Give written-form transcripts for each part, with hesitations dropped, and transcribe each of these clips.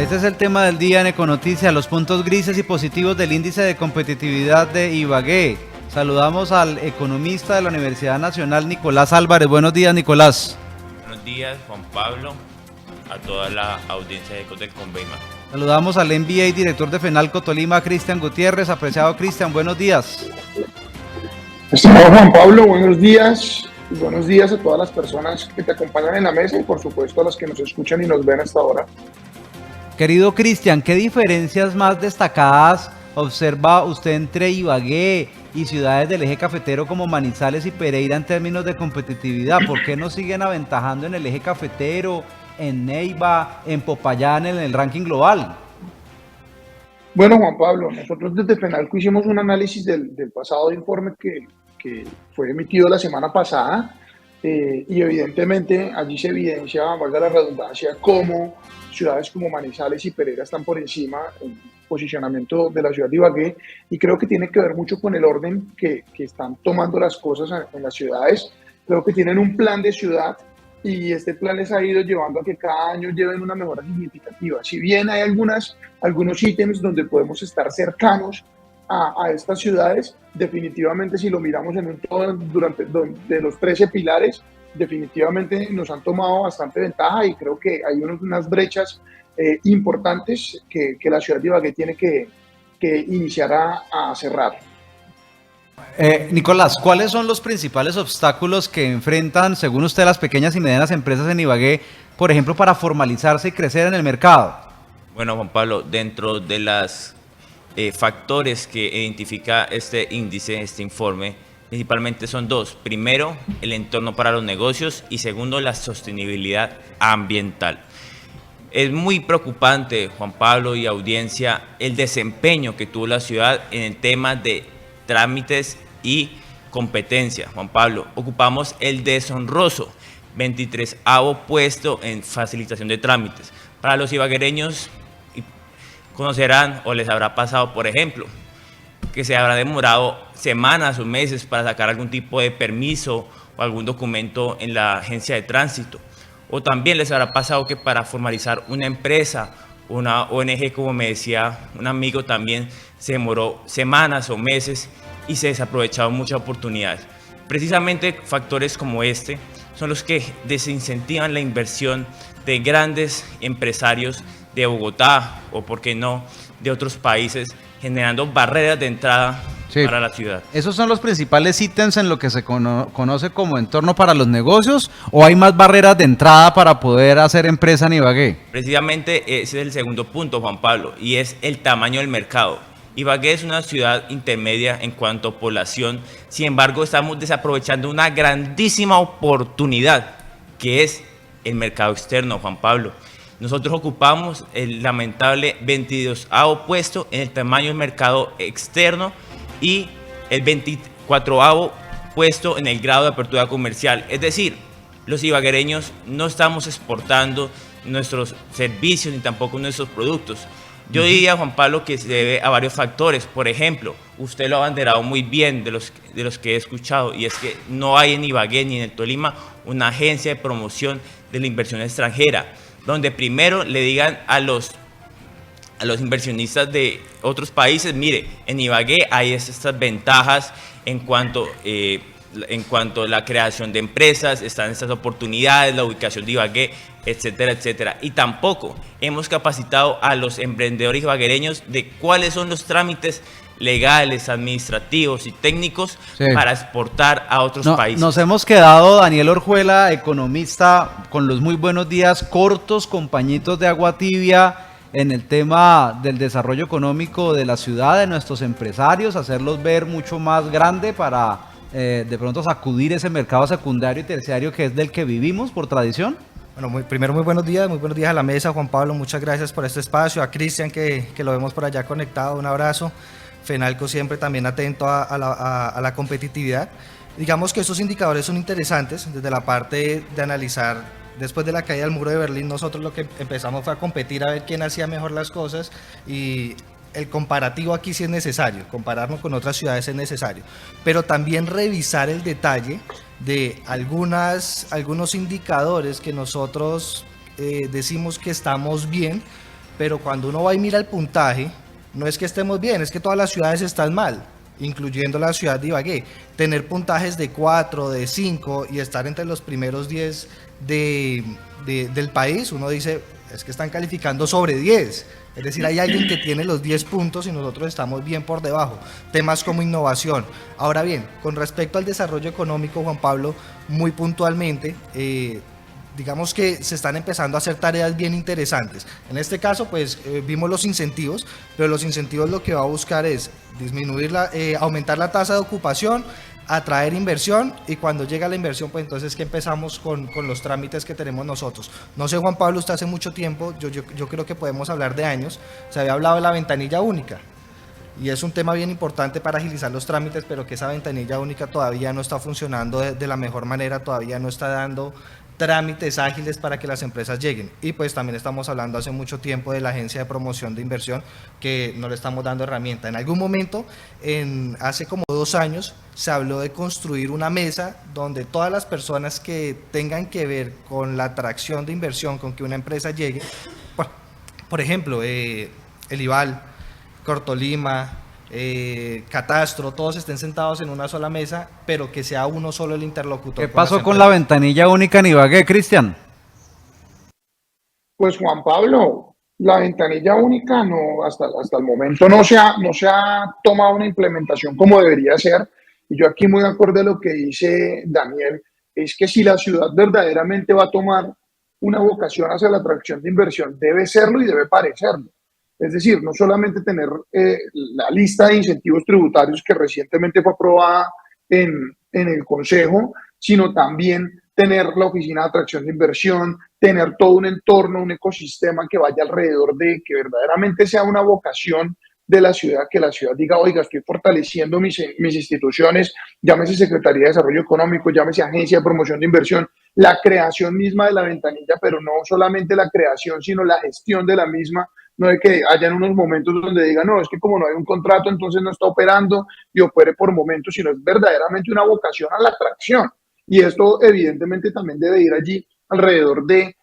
Este es el tema del día en Econoticias, los puntos grises y positivos del índice de competitividad de Ibagué. Saludamos al economista de la Universidad Nacional, Nicolás Álvarez. Buenos días, Nicolás. Buenos días, Juan Pablo, a toda la audiencia de Ecos del Conveima. Saludamos al MBA, director de FENALCO Tolima, Cristian Gutiérrez. Apreciado Cristian, buenos días. Estimado Juan Pablo, buenos días. Y buenos días a todas las personas que te acompañan en la mesa y por supuesto a las que nos escuchan y nos ven hasta ahora. Querido Cristian, ¿qué diferencias más destacadas observa usted entre Ibagué y ciudades del eje cafetero como Manizales y Pereira en términos de competitividad? ¿Por qué nos siguen aventajando en el eje cafetero, en Neiva, en Popayán, en el ranking global? Bueno, Juan Pablo, nosotros desde FENALCO hicimos un análisis del pasado informe que fue emitido la semana pasada y evidentemente allí se evidencia, valga la redundancia, cómo ciudades como Manizales y Pereira están por encima en posicionamiento de la ciudad de Ibagué, y creo que tiene que ver mucho con el orden que están tomando las cosas en las ciudades. Creo que tienen un plan de ciudad y este plan les ha ido llevando a que cada año lleven una mejora significativa. Si bien hay algunos ítems donde podemos estar cercanos a estas ciudades, definitivamente si lo miramos en un todo de los 13 pilares, definitivamente nos han tomado bastante ventaja y creo que hay unas brechas importantes que la ciudad de Ibagué tiene que iniciar a cerrar. Nicolás, ¿cuáles son los principales obstáculos que enfrentan, según usted, las pequeñas y medianas empresas en Ibagué, por ejemplo, para formalizarse y crecer en el mercado? Bueno, Juan Pablo, dentro de los factores que identifica este índice, este informe, principalmente son dos. Primero, el entorno para los negocios y segundo, la sostenibilidad ambiental. Es muy preocupante, Juan Pablo y audiencia, el desempeño que tuvo la ciudad en el tema de trámites y competencia. Juan Pablo, ocupamos el deshonroso 23º puesto en facilitación de trámites. Para los ibaguereños conocerán o les habrá pasado, por ejemplo, que se habrá demorado semanas o meses para sacar algún tipo de permiso o algún documento en la agencia de tránsito. O también les habrá pasado que para formalizar una empresa, una ONG, como me decía un amigo, también se demoró semanas o meses y se desaprovecharon muchas oportunidades. Precisamente factores como este son los que desincentivan la inversión de grandes empresarios de Bogotá o, por qué no, de otros países, generando barreras de entrada para la ciudad. ¿Esos son los principales ítems en lo que se conoce como entorno para los negocios, o hay más barreras de entrada para poder hacer empresa en Ibagué? Precisamente ese es el segundo punto, Juan Pablo, y es el tamaño del mercado. Ibagué es una ciudad intermedia en cuanto a población, sin embargo estamos desaprovechando una grandísima oportunidad que es el mercado externo, Juan Pablo. Nosotros ocupamos el lamentable 22º puesto en el tamaño del mercado externo y el 24º puesto en el grado de apertura comercial. Es decir, los ibaguereños no estamos exportando nuestros servicios ni tampoco nuestros productos. Yo diría, Juan Pablo, que se debe a varios factores. Por ejemplo, usted lo ha abanderado muy bien de los que he escuchado, y es que no hay en Ibagué ni en el Tolima una agencia de promoción de la inversión extranjera, donde primero le digan a los inversionistas de otros países: mire, en Ibagué hay estas ventajas en cuanto a la creación de empresas, están estas oportunidades, la ubicación de Ibagué, etcétera, etcétera. Y tampoco hemos capacitado a los emprendedores ibaguereños de cuáles son los trámites legales, administrativos y técnicos para exportar a otros países. Nos hemos quedado, Daniel Orjuela, economista, con los muy buenos días cortos, con pañitos de agua tibia en el tema del desarrollo económico de la ciudad, de nuestros empresarios, hacerlos ver mucho más grande para de pronto sacudir ese mercado secundario y terciario que es del que vivimos por tradición. Bueno, primero muy buenos días a la mesa. Juan Pablo, muchas gracias por este espacio. A Cristian, que lo vemos por allá conectado, un abrazo. FENALCO siempre también atento a la competitividad. Digamos que esos indicadores son interesantes desde la parte de analizar. Después de la caída del muro de Berlín, nosotros lo que empezamos fue a competir a ver quién hacía mejor las cosas, y el comparativo aquí sí es necesario, compararnos con otras ciudades es necesario, pero también revisar el detalle de algunos indicadores que nosotros decimos que estamos bien, pero cuando uno va y mira el puntaje, no es que estemos bien, es que todas las ciudades están mal, incluyendo la ciudad de Ibagué. Tener puntajes de 4, de 5 y estar entre los primeros 10 del país, uno dice, es que están calificando sobre 10. Es decir, hay alguien que tiene los 10 puntos y nosotros estamos bien por debajo. Temas como innovación. Ahora bien, con respecto al desarrollo económico, Juan Pablo, muy puntualmente, digamos que se están empezando a hacer tareas bien interesantes. En este caso, pues vimos los incentivos, pero los incentivos lo que va a buscar es disminuir aumentar la tasa de ocupación, atraer inversión, y cuando llega la inversión, pues entonces que empezamos con los trámites que tenemos nosotros. No sé, Juan Pablo, usted hace mucho tiempo, yo creo que podemos hablar de años, se había hablado de la ventanilla única, y es un tema bien importante para agilizar los trámites, pero que esa ventanilla única todavía no está funcionando de la mejor manera, todavía no está dando trámites ágiles para que las empresas lleguen. Y pues también estamos hablando hace mucho tiempo de la Agencia de Promoción de Inversión, que no le estamos dando herramienta. En algún momento, hace como 2 años, se habló de construir una mesa donde todas las personas que tengan que ver con la atracción de inversión, con que una empresa llegue, por ejemplo, el IVAL, Cortolima, Catastro, todos estén sentados en una sola mesa, pero que sea uno solo el interlocutor. ¿Qué pasó con la ventanilla única en Ibagué, Cristian? Pues Juan Pablo, la ventanilla única no, hasta el momento no se ha tomado una implementación como debería ser. Y yo aquí muy de acuerdo de lo que dice Daniel, es que si la ciudad verdaderamente va a tomar una vocación hacia la atracción de inversión, debe serlo y debe parecerlo. Es decir, no solamente tener la lista de incentivos tributarios que recientemente fue aprobada en el Consejo, sino también tener la oficina de atracción de inversión, tener todo un entorno, un ecosistema que vaya alrededor de que verdaderamente sea una vocación de la ciudad, que la ciudad diga, oiga, estoy fortaleciendo mis instituciones, llámese Secretaría de Desarrollo Económico, llámese Agencia de Promoción de Inversión, la creación misma de la ventanilla, pero no solamente la creación, sino la gestión de la misma. No de que hayan unos momentos donde digan, no, es que como no hay un contrato, entonces no está operando y opere por momentos, sino es verdaderamente una vocación a la atracción. Y esto evidentemente también debe ir allí alrededor de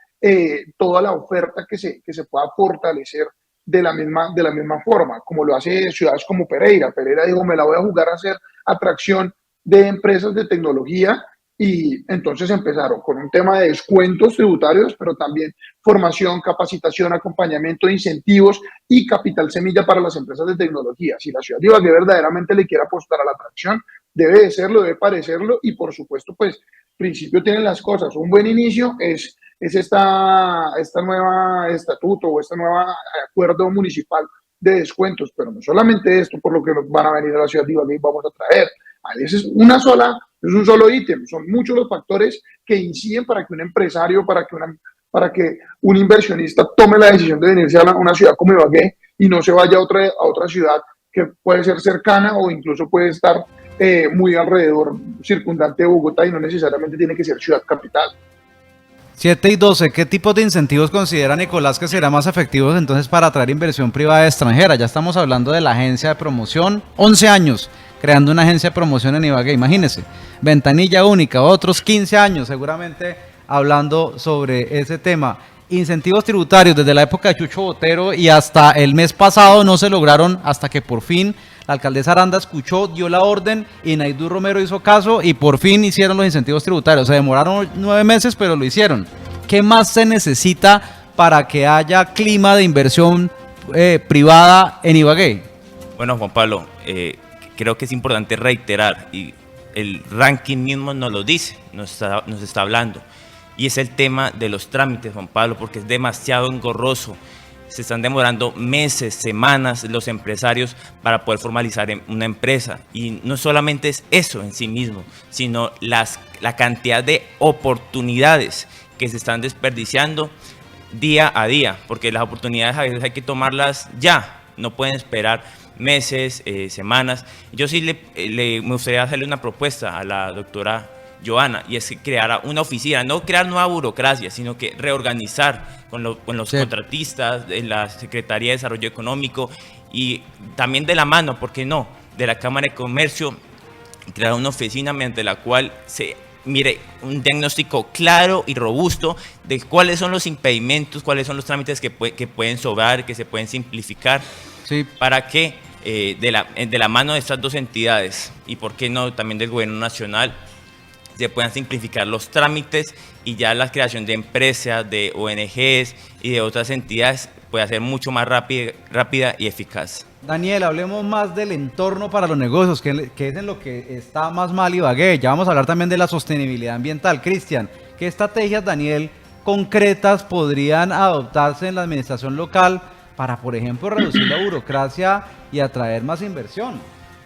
toda la oferta que se pueda fortalecer de la misma forma, como lo hace ciudades como Pereira. Pereira dijo, me la voy a jugar a hacer atracción de empresas de tecnología, y entonces empezaron con un tema de descuentos tributarios, pero también formación, capacitación, acompañamiento, incentivos y capital semilla para las empresas de tecnología. Si la ciudad de Ibagué verdaderamente le quiere apostar a la atracción, debe de serlo, debe parecerlo, y por supuesto, pues, principio tienen las cosas. Un buen inicio es esta nueva estatuto o este nuevo acuerdo municipal de descuentos, pero no solamente esto por lo que nos van a venir a la ciudad de Ibagué y vamos a traer. A veces es un solo ítem, son muchos los factores que inciden para que un empresario, para que un inversionista tome la decisión de venirse a una ciudad como Ibagué y no se vaya a otra ciudad que puede ser cercana o incluso puede estar muy alrededor, circundante de Bogotá, y no necesariamente tiene que ser ciudad capital. 7:12, ¿qué tipos de incentivos considera Nicolás que serán más efectivos entonces para atraer inversión privada extranjera? Ya estamos hablando de la agencia de promoción, 11 años creando una agencia de promoción en Ibagué, imagínense, ventanilla única, otros 15 años seguramente hablando sobre ese tema. Incentivos tributarios desde la época de Chucho Botero y hasta el mes pasado no se lograron, hasta que por fin la alcaldesa Aranda escuchó, dio la orden y Naidú Romero hizo caso y por fin hicieron los incentivos tributarios. Se demoraron 9 meses, pero lo hicieron. ¿Qué más se necesita para que haya clima de inversión privada en Ibagué? Bueno, Juan Pablo, creo que es importante reiterar, y el ranking mismo nos lo dice, nos está hablando, y es el tema de los trámites, Juan Pablo, porque es demasiado engorroso. Se están demorando meses, semanas los empresarios para poder formalizar una empresa. Y no solamente es eso en sí mismo, sino la cantidad de oportunidades que se están desperdiciando día a día, porque las oportunidades a veces hay que tomarlas ya, no pueden esperar meses, semanas. Yo sí me gustaría hacerle una propuesta a la doctora Joana, y es que creara una oficina, no crear nueva burocracia, sino que reorganizar con los contratistas de la Secretaría de Desarrollo Económico y también de la mano, ¿por qué no?, de la Cámara de Comercio, crear una oficina mediante la cual se mire, un diagnóstico claro y robusto de cuáles son los impedimentos, cuáles son los trámites que pueden sobrar, que se pueden simplificar, Sí. para que de la mano de estas dos entidades y por qué no también del gobierno nacional se puedan simplificar los trámites y ya la creación de empresas, de ONGs y de otras entidades pueda ser mucho más rápida y eficaz. Daniel, hablemos más del entorno para los negocios, que es en lo que está más mal Ibagué. Ya vamos a hablar también de la sostenibilidad ambiental. Cristian, ¿qué estrategias, Daniel, concretas podrían adoptarse en la administración local para, por ejemplo, reducir la burocracia y atraer más inversión?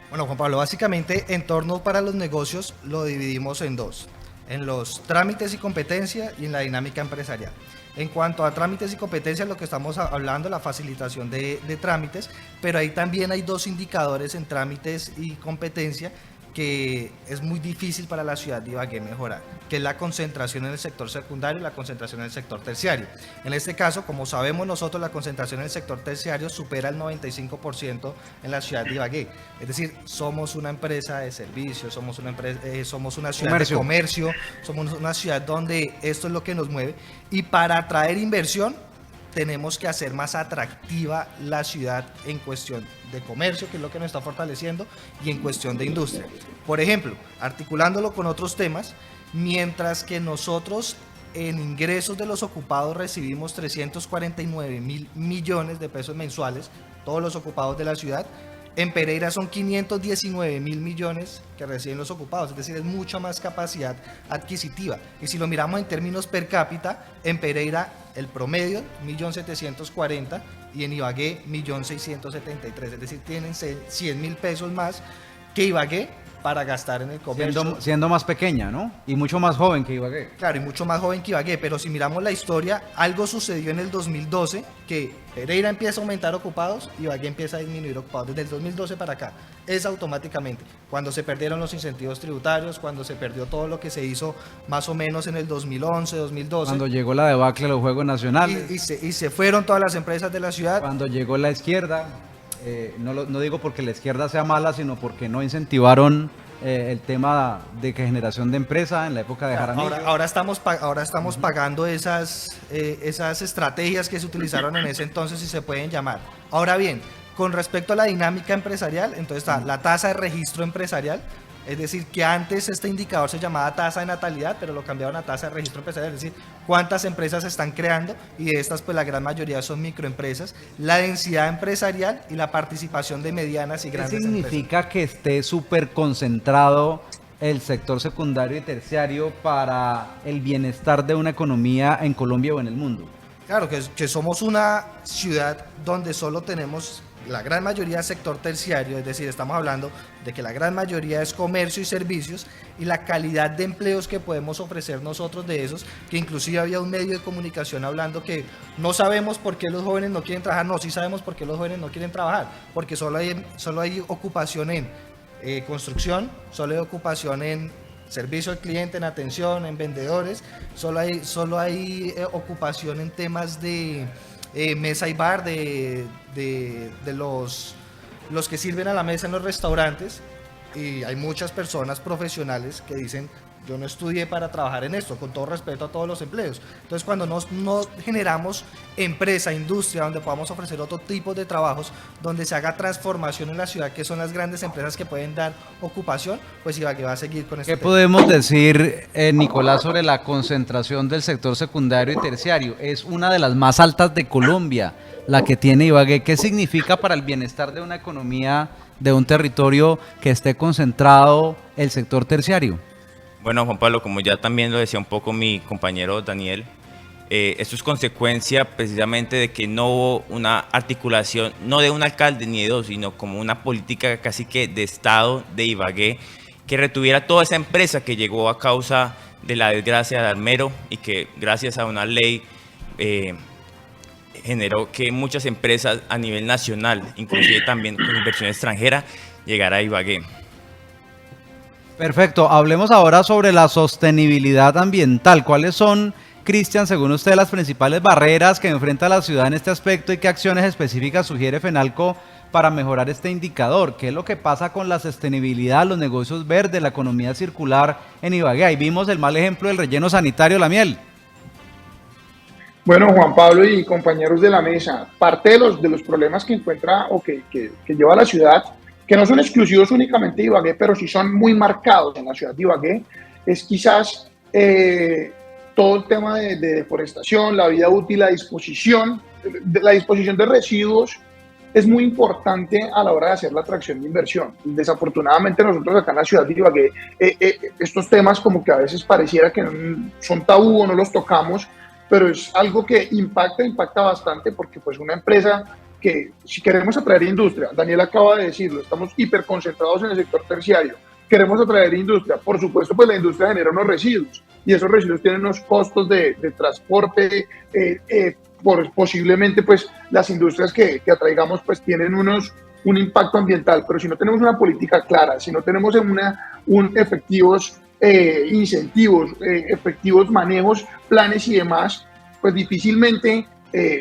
Bueno, Juan Pablo, básicamente entorno para los negocios lo dividimos en dos, en los trámites y competencia y en la dinámica empresarial. En cuanto a trámites y competencias, lo que estamos hablando, la facilitación de trámites, pero ahí también hay dos indicadores en trámites y competencia que es muy difícil para la ciudad de Ibagué mejorar, que es la concentración en el sector secundario y la concentración en el sector terciario. En este caso, como sabemos nosotros, la concentración en el sector terciario supera el 95% en la ciudad de Ibagué. Es decir, somos una empresa de servicios, somos una ciudad de comercio, somos una ciudad donde esto es lo que nos mueve, y para atraer inversión tenemos que hacer más atractiva la ciudad en cuestión de comercio, que es lo que nos está fortaleciendo, y en cuestión de industria. Por ejemplo, articulándolo con otros temas, mientras que nosotros en ingresos de los ocupados recibimos 349.000 millones de pesos mensuales, todos los ocupados de la ciudad, en Pereira son 519.000 millones que reciben los ocupados, es decir, es mucha más capacidad adquisitiva. Y si lo miramos en términos per cápita, en Pereira el promedio 1.740.000 y en Ibagué 1.673.000, es decir, tienen 100.000 pesos más que Ibagué para gastar en el comercio. Siendo más pequeña, ¿no? Y mucho más joven que Ibagué. Claro, y mucho más joven que Ibagué, pero si miramos la historia, algo sucedió en el 2012, que Pereira empieza a aumentar ocupados y Ibagué empieza a disminuir ocupados. Desde el 2012 para acá, es automáticamente. Cuando se perdieron los incentivos tributarios, cuando se perdió todo lo que se hizo más o menos en el 2011, 2012. Cuando llegó la debacle de los Juegos Nacionales. Y se fueron todas las empresas de la ciudad. Cuando llegó la izquierda. No digo porque la izquierda sea mala, sino porque no incentivaron el tema de generación de empresa en la época de Jaramillo. Ahora estamos pagando esas estrategias que se utilizaron en ese entonces, si se pueden llamar. Ahora bien, con respecto a la dinámica empresarial, entonces está la tasa de registro empresarial. Es decir, que antes este indicador se llamaba tasa de natalidad, pero lo cambiaron a tasa de registro empresarial, es decir, cuántas empresas se están creando, y de estas pues la gran mayoría son microempresas, la densidad empresarial y la participación de medianas y grandes empresas. ¿Qué significa que esté súper concentrado el sector secundario y terciario para el bienestar de una economía en Colombia o en el mundo? Claro, que somos una ciudad donde solo tenemos la gran mayoría sector terciario, es decir, estamos hablando de que la gran mayoría es comercio y servicios, y la calidad de empleos que podemos ofrecer nosotros de esos, que inclusive había un medio de comunicación hablando que no sabemos por qué los jóvenes no quieren trabajar. No, sí sabemos por qué los jóvenes no quieren trabajar, porque solo hay ocupación en construcción, solo hay ocupación en servicio al cliente, en atención, en vendedores, solo hay ocupación en temas de mesa y bar, de los que sirven a la mesa en los restaurantes, y hay muchas personas profesionales que dicen: yo no estudié para trabajar en esto, con todo respeto a todos los empleos. Entonces, cuando no generamos empresa, industria, donde podamos ofrecer otro tipo de trabajos, donde se haga transformación en la ciudad, que son las grandes empresas que pueden dar ocupación, pues Ibagué va a seguir con este ¿Qué tema. podemos decir, Nicolás, sobre la concentración del sector secundario y terciario? Es una de las más altas de Colombia, la que tiene Ibagué. ¿Qué significa para el bienestar de una economía, de un territorio, que esté concentrado el sector terciario? Bueno, Juan Pablo, como ya también lo decía un poco mi compañero Daniel, esto es consecuencia precisamente de que no hubo una articulación, no de un alcalde ni de dos, sino como una política casi que de Estado de Ibagué, que retuviera toda esa empresa que llegó a causa de la desgracia de Armero, y que gracias a una ley generó que muchas empresas a nivel nacional, inclusive también con inversión extranjera, llegara a Ibagué. Perfecto, hablemos ahora sobre la sostenibilidad ambiental. ¿Cuáles son, Cristian, según usted, las principales barreras que enfrenta la ciudad en este aspecto, y qué acciones específicas sugiere FENALCO para mejorar este indicador? ¿Qué es lo que pasa con la sostenibilidad, los negocios verdes, la economía circular en Ibagué? Ahí vimos el mal ejemplo del relleno sanitario de la miel. Bueno, Juan Pablo y compañeros de la mesa, parte de los problemas que encuentra o que lleva la ciudad, que no son exclusivos únicamente de Ibagué, pero sí son muy marcados en la ciudad de Ibagué, es quizás todo el tema de deforestación, la vida útil, la disposición de residuos es muy importante a la hora de hacer la atracción de inversión. Desafortunadamente nosotros acá en la ciudad de Ibagué, estos temas como que a veces pareciera que son tabú o no los tocamos, pero es algo que impacta bastante porque pues una empresa que si queremos atraer industria, Daniel acaba de decirlo, estamos hiperconcentrados en el sector terciario, queremos atraer industria, por supuesto pues la industria genera unos residuos y esos residuos tienen unos costos de transporte, posiblemente pues las industrias que atraigamos pues tienen un impacto ambiental, pero si no tenemos una política clara, si no tenemos efectivos incentivos, efectivos manejos, planes y demás, pues difícilmente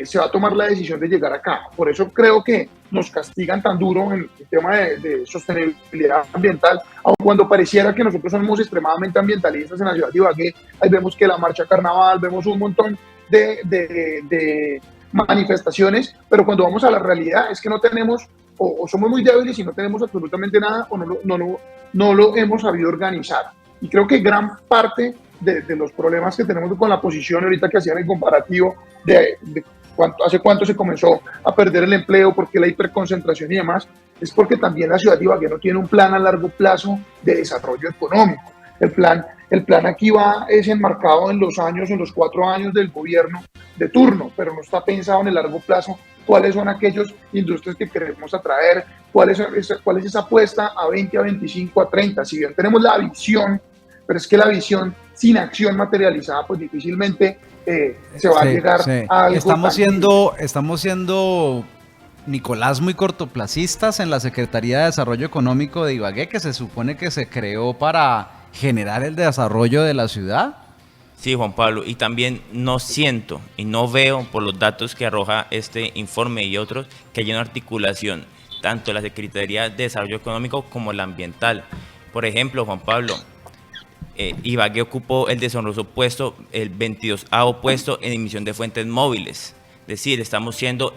se va a tomar la decisión de llegar acá. Por eso creo que nos castigan tan duro en el tema de sostenibilidad ambiental, aun cuando pareciera que nosotros somos extremadamente ambientalistas en la ciudad de Ibagué. Ahí vemos que la marcha carnaval, vemos un montón de manifestaciones, pero cuando vamos a la realidad es que no tenemos, o somos muy débiles y no tenemos absolutamente nada, o no lo hemos sabido organizar. Y creo que gran parte de los problemas que tenemos con la posición, ahorita que hacían el comparativo de hace cuánto se comenzó a perder el empleo, porque la hiperconcentración y demás, es porque también la ciudad de Ibagué no tiene un plan a largo plazo de desarrollo económico. El plan aquí es enmarcado en los 4 años del gobierno de turno, pero no está pensado en el largo plazo cuáles son aquellas industrias que queremos atraer, cuál es esa apuesta a 20, a 25, a 30. Si bien tenemos la visión, pero es que la visión sin acción materializada, pues difícilmente se va a llegar a algo. Estamos siendo, Nicolás, muy cortoplacistas en la Secretaría de Desarrollo Económico de Ibagué, que se supone que se creó para generar el desarrollo de la ciudad. Sí, Juan Pablo, y también no siento y no veo por los datos que arroja este informe y otros que haya una articulación tanto de la Secretaría de Desarrollo Económico como la ambiental. Por ejemplo, Juan Pablo, Ibagué ocupó el deshonroso puesto, el 22º puesto en emisión de fuentes móviles. Es decir, estamos siendo,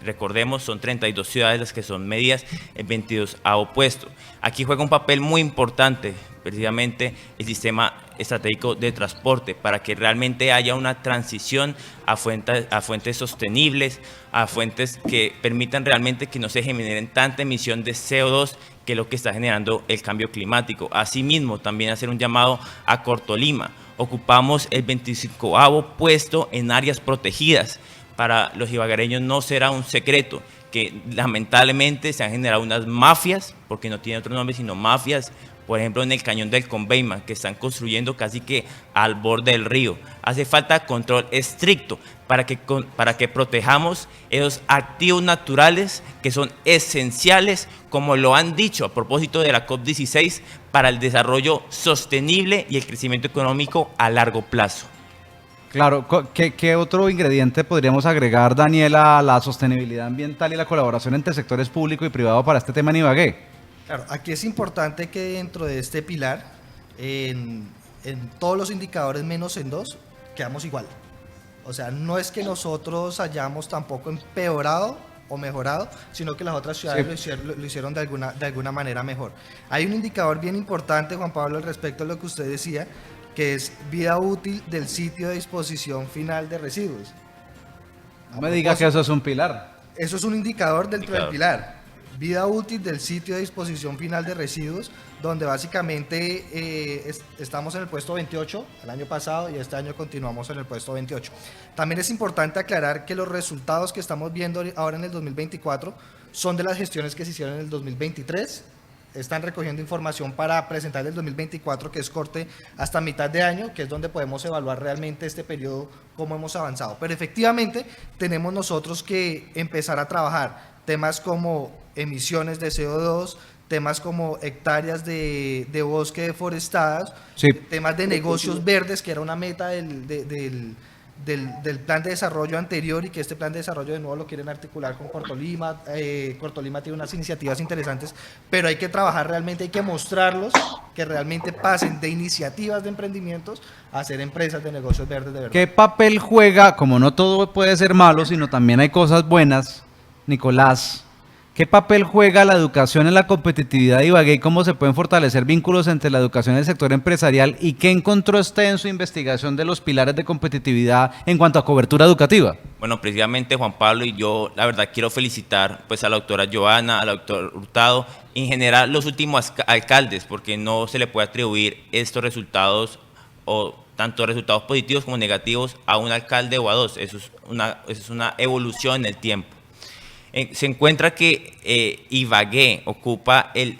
recordemos, son 32 ciudades las que son medidas, el 22º puesto. Aquí juega un papel muy importante, precisamente, el sistema estratégico de transporte, para que realmente haya una transición a fuentes sostenibles, a fuentes que permitan realmente que no se generen tanta emisión de CO2, que es lo que está generando el cambio climático. Asimismo, también hacer un llamado a Cortolima. Ocupamos el 25º puesto en áreas protegidas. Para los ibaguereños no será un secreto que lamentablemente se han generado unas mafias, porque no tiene otro nombre sino mafias, por ejemplo en el cañón del Conveima, que están construyendo casi que al borde del río. Hace falta control estricto para que protejamos esos activos naturales que son esenciales, como lo han dicho a propósito de la COP16, para el desarrollo sostenible y el crecimiento económico a largo plazo. Claro, ¿qué otro ingrediente podríamos agregar, Daniela, a la sostenibilidad ambiental y la colaboración entre sectores público y privado para este tema en Ibagué? Claro, aquí es importante que dentro de este pilar, en todos los indicadores menos en 2, quedamos igual. O sea, no es que nosotros hayamos tampoco empeorado o mejorado, sino que las otras ciudades sí lo hicieron de alguna manera mejor. Hay un indicador bien importante, Juan Pablo, al respecto de lo que usted decía, que es vida útil del sitio de disposición final de residuos. No me diga que eso es un pilar. Eso es un indicador dentro del pilar. Vida útil del sitio de disposición final de residuos, donde básicamente estamos en el puesto 28 el año pasado y este año continuamos en el puesto 28. También es importante aclarar que los resultados que estamos viendo ahora en el 2024 son de las gestiones que se hicieron en el 2023. Están recogiendo información para presentar el 2024, que es corte hasta mitad de año, que es donde podemos evaluar realmente este periodo, cómo hemos avanzado. Pero efectivamente tenemos nosotros que empezar a trabajar temas como emisiones de CO2, temas como hectáreas de bosque deforestadas, temas de negocios verdes, que era una meta del plan de desarrollo anterior y que este plan de desarrollo de nuevo lo quieren articular con Cortolima. Cortolima tiene unas iniciativas interesantes, pero hay que trabajar realmente, hay que mostrarlos que realmente pasen de iniciativas de emprendimientos a ser empresas de negocios verdes de verdad. ¿Qué papel juega, como no todo puede ser malo, sino también hay cosas buenas, Nicolás? ¿Qué papel juega la educación en la competitividad de Ibagué y cómo se pueden fortalecer vínculos entre la educación y el sector empresarial? ¿Y qué encontró usted en su investigación de los pilares de competitividad en cuanto a cobertura educativa? Bueno, precisamente Juan Pablo y yo, la verdad, quiero felicitar pues a la doctora Joana, al doctor Hurtado, en general los últimos alcaldes, porque no se le puede atribuir estos resultados o tanto resultados positivos como negativos a un alcalde o a dos. Eso es una evolución en el tiempo. Se encuentra que Ibagué ocupa el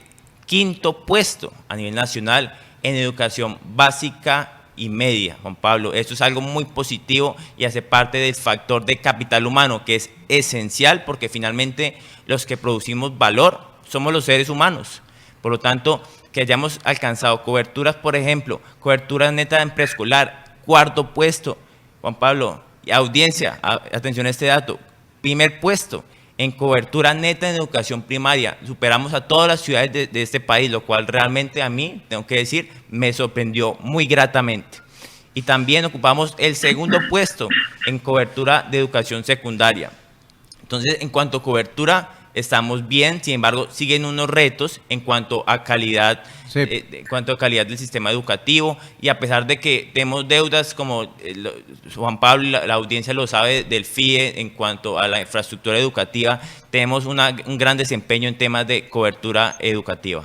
5º puesto a nivel nacional en educación básica y media, Juan Pablo. Esto es algo muy positivo y hace parte del factor de capital humano, que es esencial porque finalmente los que producimos valor somos los seres humanos. Por lo tanto, que hayamos alcanzado coberturas, por ejemplo, cobertura neta en preescolar, 4º puesto, Juan Pablo, y audiencia, atención a este dato, 1er puesto en cobertura neta en educación primaria. Superamos a todas las ciudades de este país, lo cual realmente a mí, tengo que decir, me sorprendió muy gratamente. Y también ocupamos el 2º puesto en cobertura de educación secundaria. Entonces, en cuanto a cobertura, estamos bien, sin embargo, siguen unos retos en cuanto a calidad, sí. En cuanto a calidad del sistema educativo, y a pesar de que tenemos deudas, como Juan Pablo y la audiencia lo sabe, del FIE en cuanto a la infraestructura educativa, tenemos un gran desempeño en temas de cobertura educativa.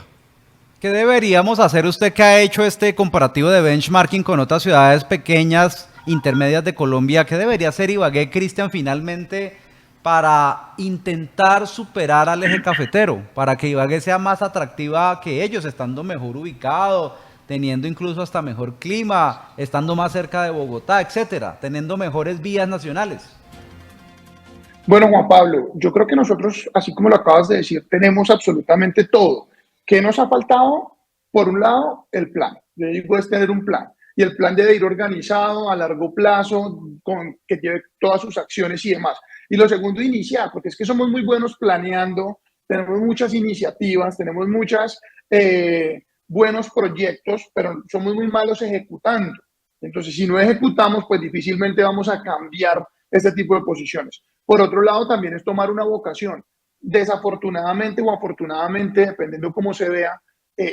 ¿Qué deberíamos hacer usted que ha hecho este comparativo de benchmarking con otras ciudades pequeñas, intermedias de Colombia? ¿Qué debería hacer Ibagué, Cristian, finalmente para intentar superar al eje cafetero, para que Ibagué sea más atractiva que ellos, estando mejor ubicado, teniendo incluso hasta mejor clima, estando más cerca de Bogotá, etcétera, teniendo mejores vías nacionales? Bueno, Juan Pablo, yo creo que nosotros, así como lo acabas de decir, tenemos absolutamente todo. ¿Qué nos ha faltado? Por un lado, el plan. Yo digo, es tener un plan. Y el plan debe ir organizado a largo plazo, que lleve todas sus acciones y demás. Y lo segundo, iniciar, porque es que somos muy buenos planeando, tenemos muchas iniciativas, tenemos muchos buenos proyectos, pero somos muy malos ejecutando. Entonces, si no ejecutamos, pues difícilmente vamos a cambiar este tipo de posiciones. Por otro lado, también es tomar una vocación. Desafortunadamente o afortunadamente, dependiendo cómo se vea,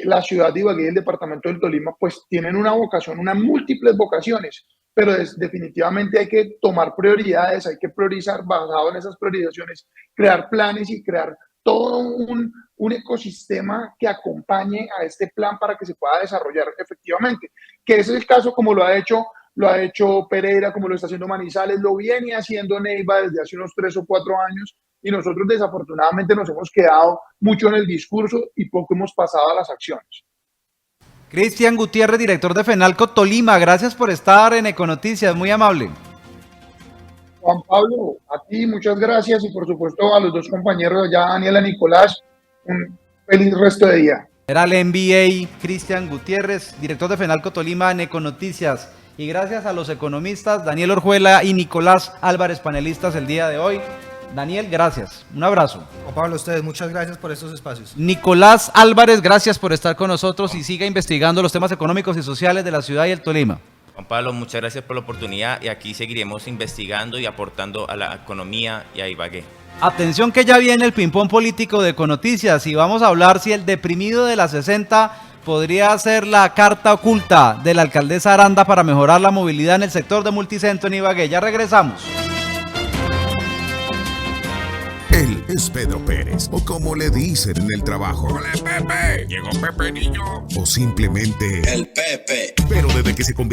la ciudad de Ibagué y el departamento del Tolima pues tienen una vocación, unas múltiples vocaciones, pero definitivamente hay que tomar prioridades, hay que priorizar basado en esas priorizaciones, crear planes y crear todo un ecosistema que acompañe a este plan para que se pueda desarrollar efectivamente, que ese es el caso como lo ha hecho Pereira, como lo está haciendo Manizales, lo viene haciendo Neiva desde hace unos 3 o 4 años, y nosotros desafortunadamente nos hemos quedado mucho en el discurso y poco hemos pasado a las acciones. Cristian Gutiérrez, director de FENALCO Tolima, gracias por estar en Econoticias, muy amable. Juan Pablo, a ti muchas gracias y por supuesto a los dos compañeros allá, Daniela y Nicolás, un feliz resto de día. Era el MBA Cristian Gutiérrez, director de FENALCO Tolima en Econoticias. Y gracias a los economistas Daniel Orjuela y Nicolás Álvarez, panelistas el día de hoy. Daniel, gracias. Un abrazo. Juan Pablo, a ustedes, muchas gracias por estos espacios. Nicolás Álvarez, gracias por estar con nosotros y siga investigando los temas económicos y sociales de la ciudad y el Tolima. Juan Pablo, muchas gracias por la oportunidad y aquí seguiremos investigando y aportando a la economía y a Ibagué. Atención que ya viene el ping-pong político de Econoticias y vamos a hablar si el deprimido de la 60 podría ser la carta oculta de la alcaldesa Aranda para mejorar la movilidad en el sector de Multicentro en Ibagué. Ya regresamos. Él es Pedro Pérez, o como le dicen en el trabajo, ¡Hola, Pepe! Llegó Pepe Niño. o simplemente El Pepe. Pero desde que se convirtió